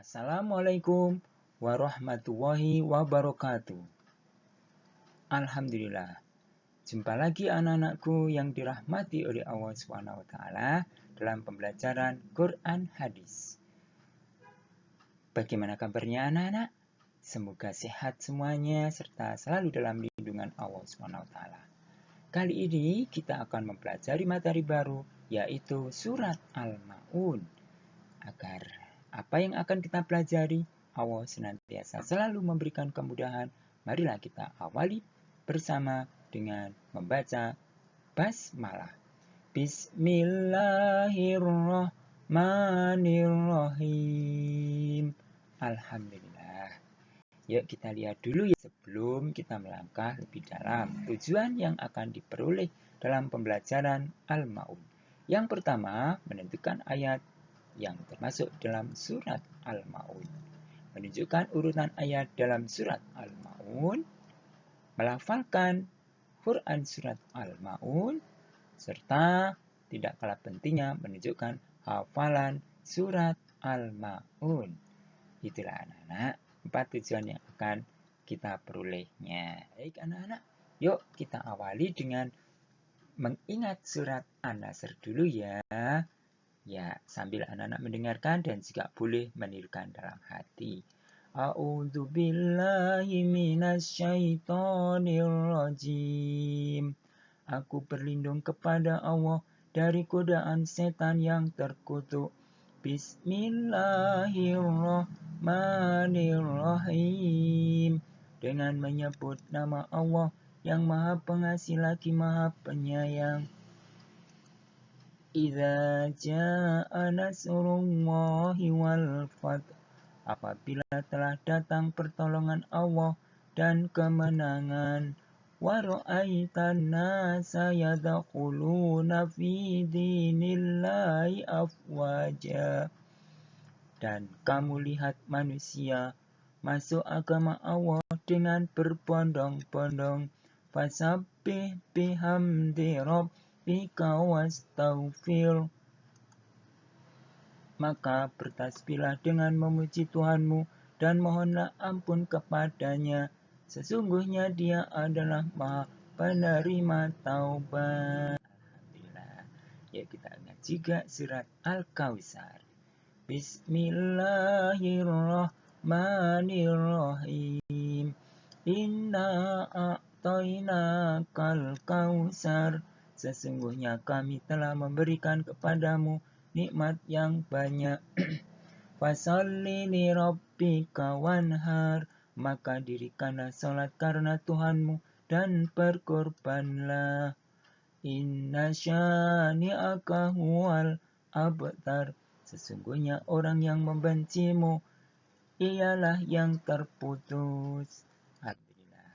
Assalamualaikum warahmatullahi wabarakatuh. Alhamdulillah. Jumpa lagi anak-anakku yang dirahmati oleh Allah SWT dalam pembelajaran Quran Hadis. Bagaimana kabarnya anak-anak? Semoga sehat semuanya serta selalu dalam lindungan Allah SWT. Kali ini kita akan mempelajari materi baru, yaitu surat Al-Ma'un. Agar apa yang akan kita pelajari, Allah senantiasa selalu memberikan kemudahan. Marilah kita awali bersama dengan membaca basmalah. Bismillahirrahmanirrahim. Alhamdulillah. Yuk kita lihat dulu ya sebelum kita melangkah lebih dalam tujuan yang akan diperoleh dalam pembelajaran Al-Ma'un. Yang pertama, menentukan ayat yang termasuk dalam surat Al-Ma'un. Menunjukkan urutan ayat dalam surat Al-Ma'un, melafalkan Quran surat Al-Ma'un, serta tidak kalah pentingnya menunjukkan hafalan surat Al-Ma'un. Itulah anak-anak 4 tujuan yang akan kita perolehnya. Baik anak-anak, yuk kita awali dengan mengingat surat An-Nasr dulu ya. Ya, sambil anak-anak mendengarkan dan juga boleh menirukan dalam hati. A'udzu billahi minasyaitonir rajim. Aku berlindung kepada Allah dari godaan setan yang terkutuk. Bismillahirrahmanirrahim. Dengan menyebut nama Allah yang Maha Pengasih lagi Maha Penyayang. Idza jaa nasrullahi wal fath. Apabila telah datang pertolongan Allah dan kemenangan. Wa ra'aitan nasa yadkhuluna fi dinillahi afwaja. Dan kamu lihat manusia masuk agama Allah dengan berbondong-bondong. Fasabbih bihamdi rabbika wastaghfir. Maka bertasbihlah dengan memuji Tuhanmu dan mohonlah ampun kepadanya. Sesungguhnya Dia adalah Maha Penerima Taubat. Alhamdulillah. Ya, kita ingat juga surat Al-Kautsar. Bismillahirrahmanirrahim. Inna a'tainakal kautsar. Sesungguhnya kami telah memberikan kepadamu nikmat yang banyak. Fasalli li rabbika wanhar. Maka dirikanlah salat karena Tuhanmu dan berkorbanlah. Inna syani'aka huwal abtar. Sesungguhnya orang yang membencimu ialah yang terputus. Alhamdulillah.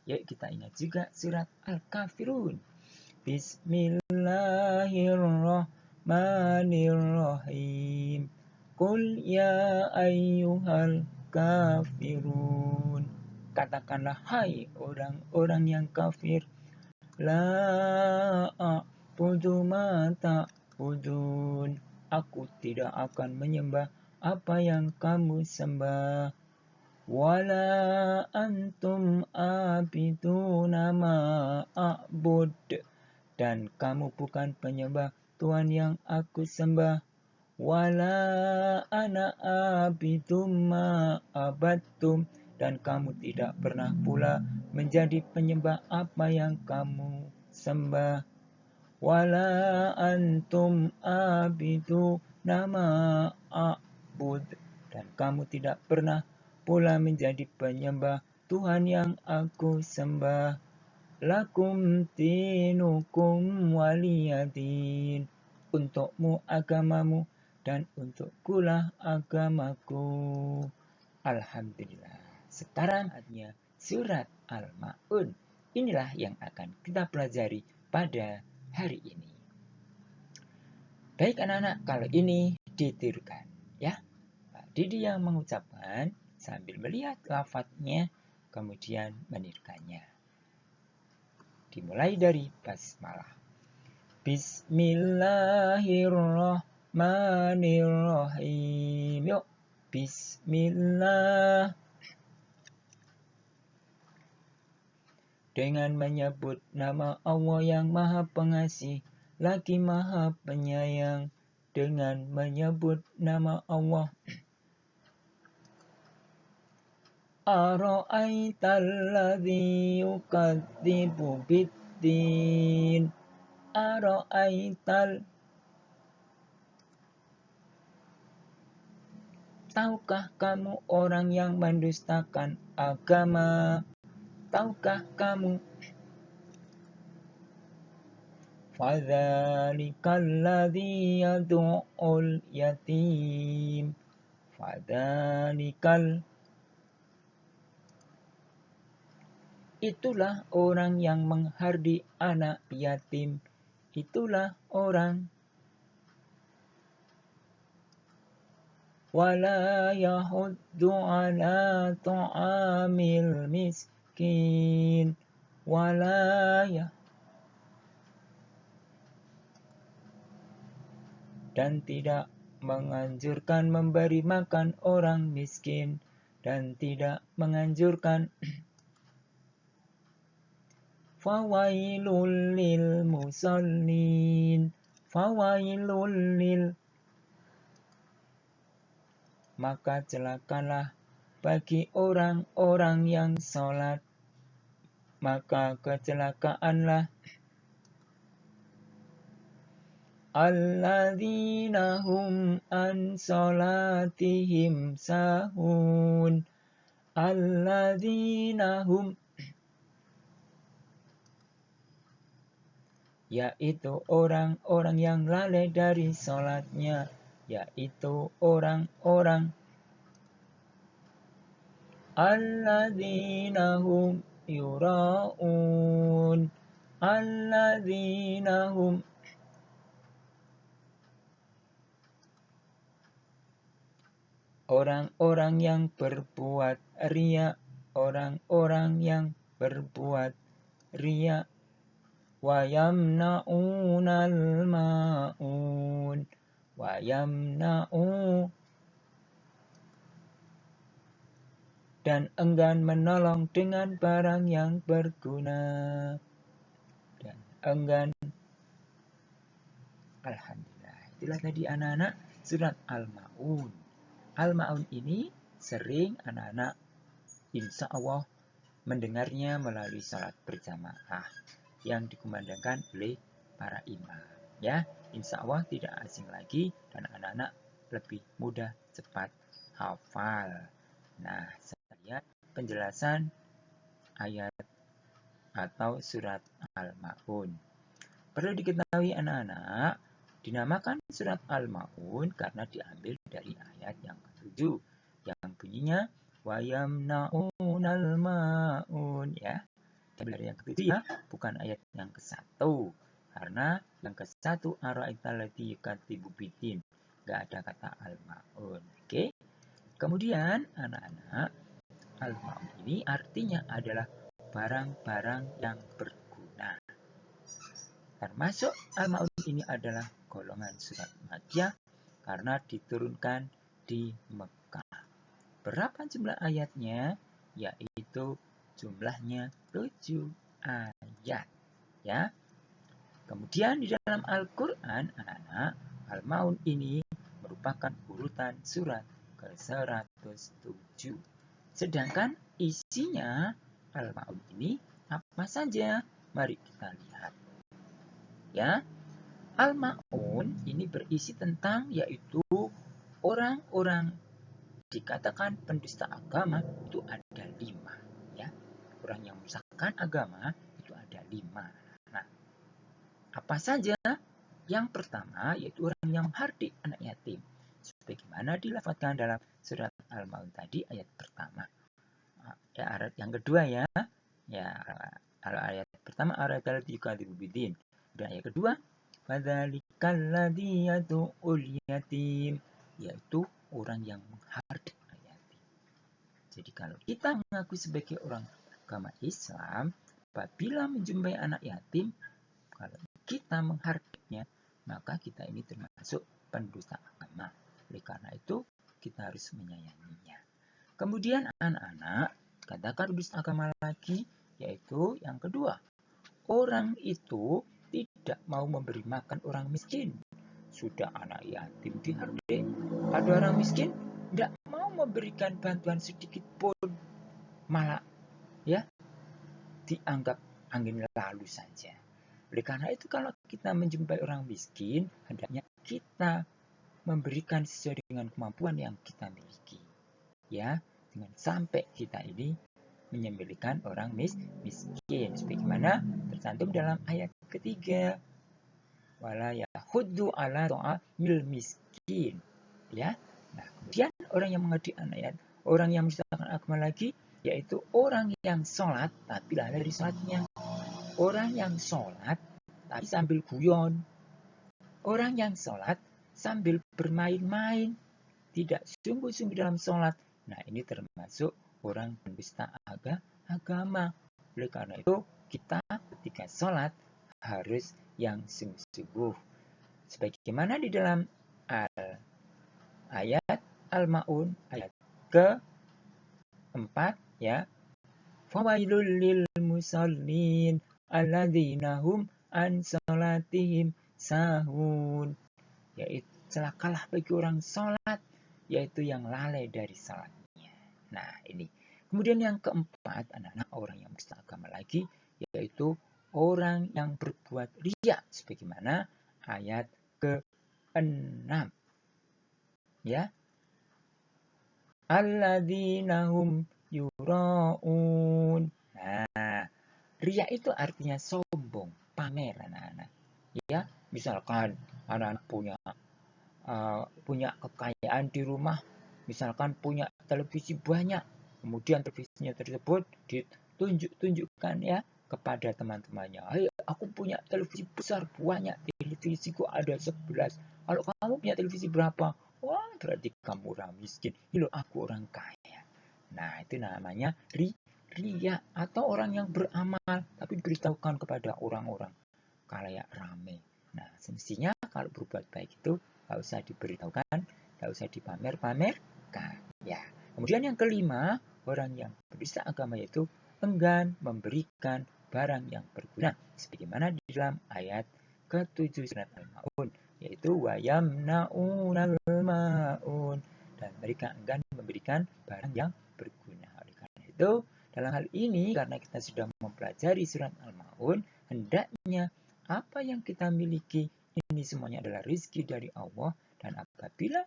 Yuk kita ingat juga surat Al-Kafirun. Bismillahirrahmanirrahim. Qul ya ayyuhal kafirun. Katakanlah hai orang-orang yang kafir. La a'budu ma ta'budun. Aku tidak akan menyembah apa yang kamu sembah. Wala antum abiduna ma a'bud. Dan kamu bukan penyembah Tuhan yang aku sembah. Wala ana abidum ma abattum. Dan kamu tidak pernah pula menjadi penyembah apa yang kamu sembah. Wala antum abidu nama a'bud. Dan kamu tidak pernah pula menjadi penyembah Tuhan yang aku sembah. Lakum dinukum waliyadin. Untukmu agamamu dan untukkulah agamaku. Alhamdulillah. Sekarang artinya surat Al-Ma'un. Inilah yang akan kita pelajari pada hari ini. Baik anak-anak, kalau ini ditirukan ya. Pak Didi yang mengucapkan sambil melihat lafadznya, kemudian menirukannya. Dimulai dari basmalah. Bismillahirrahmanirrahim. Yuk, Bismillah. Dengan menyebut nama Allah yang Maha Pengasih, lagi Maha Penyayang. Dengan menyebut nama Allah. Ara'aital ladzi yukadzibu biddin. Ara'aital. Tahukah kamu orang yang mendustakan agama? Tahukah kamu? Fadzalikal ladzi yad'ul yatim. Fadzalikal. Itulah orang yang menghardik anak yatim. Itulah orang. Wala yahuddu ala ta'amil miskin. Dan tidak menganjurkan memberi makan orang miskin. Dan tidak menganjurkan. Fawailul lil musallin. Fawailul lil. Maka celakalah bagi orang-orang yang sholat. Maka kecelakaanlah. Alladzina hum an sholatihim sahun. Alladzina hum. Yaitu orang-orang yang lalai dari sholatnya. Yaitu orang-orang alladzina hum yura'un. Alladzina hum. Orang-orang yang berbuat riya. Orang-orang yang berbuat riya. Wa yamna'unal ma'un. Wa yamna'u. Dan enggan menolong dengan barang yang berguna. Dan enggan. Alhamdulillah. Itulah tadi anak-anak surat Al-Ma'un. Al-Ma'un ini sering anak-anak insya Allah mendengarnya melalui salat berjamaah yang dikumandangkan oleh para imam. Ya, insya Allah tidak asing lagi dan anak-anak lebih mudah cepat hafal. Nah, saya lihat penjelasan ayat atau surat Al-Ma'un. Perlu diketahui anak-anak, dinamakan surat Al-Ma'un karena diambil dari ayat yang ke-7 yang bunyinya wa yamna'unal ma'un, ya. Dari yang ke-7 ya, bukan ayat yang ke-1. Karena yang ke-1 ara'aital ladzi yukadzibu biddin. Enggak ada kata Al-Ma'un. Oke. Kemudian anak-anak, Al-Ma'un ini artinya adalah barang-barang yang berguna. Termasuk Al-Ma'un ini adalah golongan surat Makkiyah karena diturunkan di Mekah. Berapa jumlah ayatnya? Yaitu jumlahnya 7 ayat. Ya. Kemudian di dalam Al-Quran, anak-anak, Al-Ma'un ini merupakan urutan surat ke-107. Sedangkan isinya Al-Ma'un ini apa saja? Mari kita lihat. Ya, Al-Ma'un ini berisi tentang yaitu orang-orang dikatakan pendusta agama itu ada 5. Ya, orang yang merusakan agama itu ada 5. Nah, apa saja? Yang pertama yaitu orang yang menghardik anak yatim. Sebagaimana dilafadzkan dalam surat Al-Ma'un tadi ayat pertama. Ya, ayat yang kedua ya. Ya, ayat pertama ara'aital ladzi yukadzibu biddin. Dan ayat kedua fadzalikal ladzi yad'ul yatim, yaitu orang yang menghardik anak yatim. Jadi kalau kita mengaku sebagai orang agama Islam, apabila menjumpai anak yatim, kalau kita menghardiknya, maka kita ini termasuk pendusta agama. Oleh karena itu, kita harus menyayanginya. Kemudian anak-anak, katakan berista agama lagi, yaitu yang kedua. Orang itu tidak mau memberi makan orang miskin. Sudah anak yatim dihardik, ada orang miskin tidak mau memberikan bantuan sedikit pun, malah ya dianggap angin lalu saja. Oleh karena itu kalau kita menjumpai orang miskin, hendaknya kita memberikan sesuai dengan kemampuan yang kita miliki. Ya, dengan sampai kita ini menyembelihkan orang miskin. Sebagaimana tercantum dalam ayat ketiga. Wala yahuddu ala ta'amil miskin. Ya. Nah, kemudian orang yang mengerti ayat, orang yang menceritakan agama lagi, yaitu orang yang sholat tapi lalai dari sholatnya. Orang yang sholat tapi sambil guyon. Orang yang sholat sambil bermain-main, tidak sungguh-sungguh dalam sholat. Nah, ini termasuk orang pendusta agama. Oleh karena itu, kita ketika sholat harus yang sungguh-sungguh. Sebagaimana di dalam ayat Al-Ma'un, ayat ke-4, ya. Fawailul lil musallin alladzina hum an salatihim sahun. Yaitu celakalah bagi orang sholat, yaitu yang lalai dari sholatnya. Nah, ini. Kemudian yang keempat, anak-anak orang yang berista agama lagi, yaitu orang yang berbuat riya, sebagaimana ayat ke-6. Ya. Alladzina hum yura'un. Nah, riya itu artinya sombong, pamer anak-anak. Ya, misalkan anak-anak punya kekayaan di rumah, misalkan punya televisi banyak, kemudian televisinya tersebut ditunjukkan ya kepada teman-temannya. Hey, aku punya televisi besar banyak, televisiku ada 11. Kalau kamu punya televisi berapa? Wah, berarti kamu orang miskin. Loh, aku orang kaya. Nah, itu namanya riya atau orang yang beramal tapi diberitahukan kepada orang-orang kayak rame. Nah, semestinya kalau berbuat baik itu nggak usah diberitahukan, nggak usah dipamer-pamerkan. Ya. Kemudian yang kelima, orang yang berista agama yaitu enggan memberikan barang yang berguna. Sebagaimana di dalam ayat ke-7 surat Al-Ma'un, yaitu wa yamna'unal ma'un, dan mereka enggan memberikan barang yang berguna. Oleh karena itu, dalam hal ini karena kita sudah mempelajari surat Al-Ma'un, hendaknya apa yang kita miliki ini semuanya adalah rezeki dari Allah, dan apabila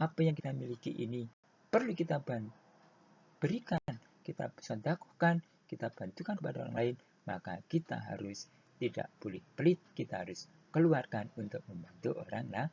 apa yang kita miliki ini perlu kita berikan, kita sedekahkan, kita bantukan kepada orang lain, maka kita harus tidak boleh pelit, kita harus keluarkan untuk membantu orang lain.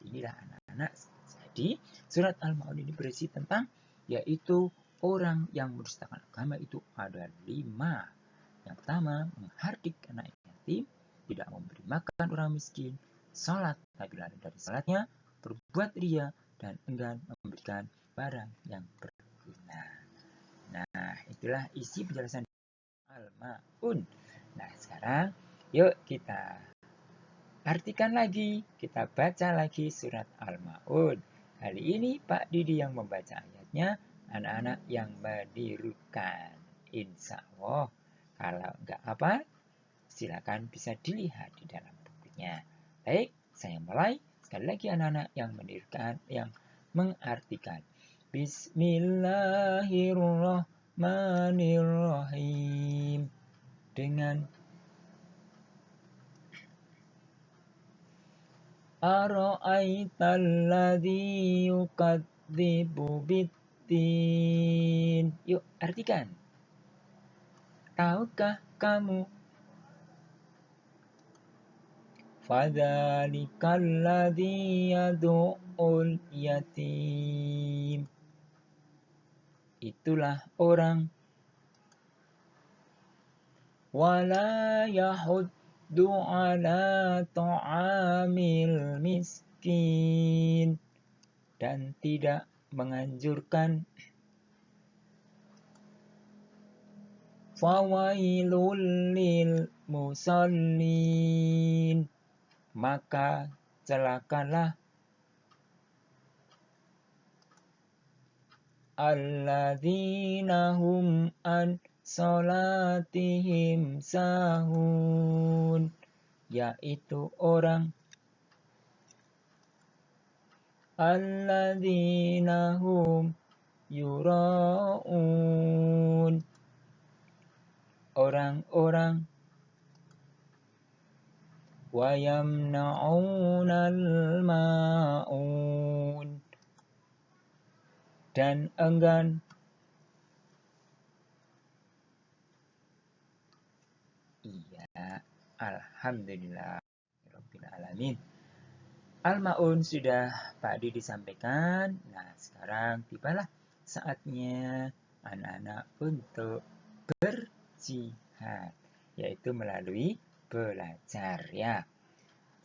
Inilah anak-anak. Jadi surat Al-Ma'un ini berisi tentang yaitu orang yang mendustakan agama itu ada 5. Yang pertama, menghardik anak yatim, tidak memberi makan orang miskin, salat tapi lalai dari salatnya, berbuat riya, dan enggan memberikan barang yang berguna. Nah, itulah isi penjelasan Al-Ma'un. Nah, sekarang yuk kita artikan lagi, kita baca lagi surat Al-Ma'un. Kali ini Pak Didi yang membaca ayatnya, anak-anak yang menirukan. Insya Allah, kalau enggak apa, silakan bisa dilihat di dalam bukunya. Baik, saya mulai. Sekali lagi anak-anak yang menirukan, yang mengartikan. Bismillahirrahmanirrahim. Dengan Ara'aitalladzi yukadzibu biddin. Yuk, artikan. Tahukah kamu? Fadzalikalladzi yad'ul yatim. Itulah orang wala yahuddu ala ta'amil miskin, dan tidak menganjurkan fawailul lil musallin, maka celakalah alladzina hum an salatihim sahun, yaitu orang alladzina hum yura'un, orang-orang wa yamna'unal ma'un, dan enggan iya. Alhamdulillah Rabbil Alamin. Al-Ma'un sudah Pak Adi disampaikan. Nah, sekarang tibalah saatnya anak-anak untuk berjihad, yaitu melalui belajar ya.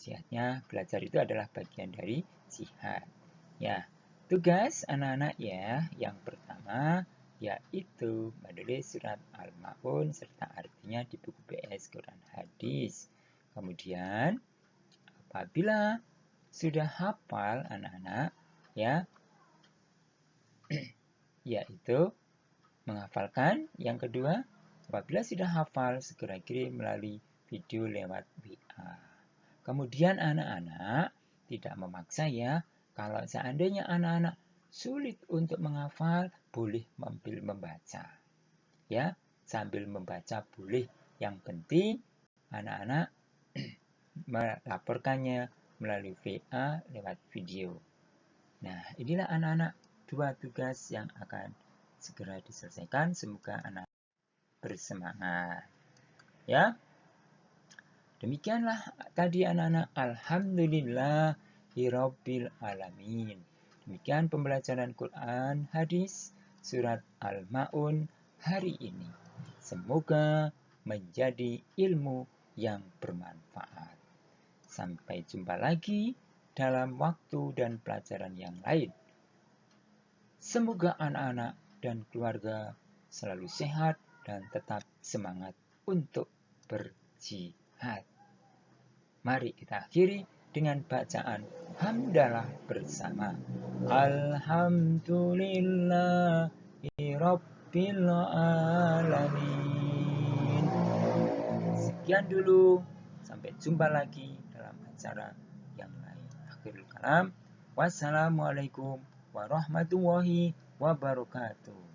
Jihadnya, belajar itu adalah bagian dari jihad. Ya, tugas anak-anak ya, yang pertama yaitu menulis surat Al-Ma'un serta artinya di buku PS Quran Hadis. Kemudian, apabila sudah hafal anak-anak ya, yaitu menghafalkan. Yang kedua, apabila sudah hafal segera kirim melalui video lewat WA. Kemudian anak-anak tidak memaksa ya. Kalau seandainya anak-anak sulit untuk menghafal, boleh sambil membaca. Ya, sambil membaca boleh. Yang penting anak-anak melaporkannya melalui VA lewat video. Nah, inilah anak-anak dua tugas yang akan segera diselesaikan. Semoga anak bersemangat. Ya, demikianlah tadi anak-anak. Alhamdulillahirabbil alamin. Demikian pembelajaran Quran Hadis surat Al-Ma'un hari ini. Semoga menjadi ilmu yang bermanfaat. Sampai jumpa lagi dalam waktu dan pelajaran yang lain. Semoga anak-anak dan keluarga selalu sehat dan tetap semangat untuk berjihad. Mari kita akhiri dengan bacaan hamdalah bersama. Alhamdulillahirabbil alamin. Sekian dulu. Sampai jumpa lagi dalam acara yang lain. Akhirul kalam. Wassalamualaikum warahmatullahi wabarakatuh.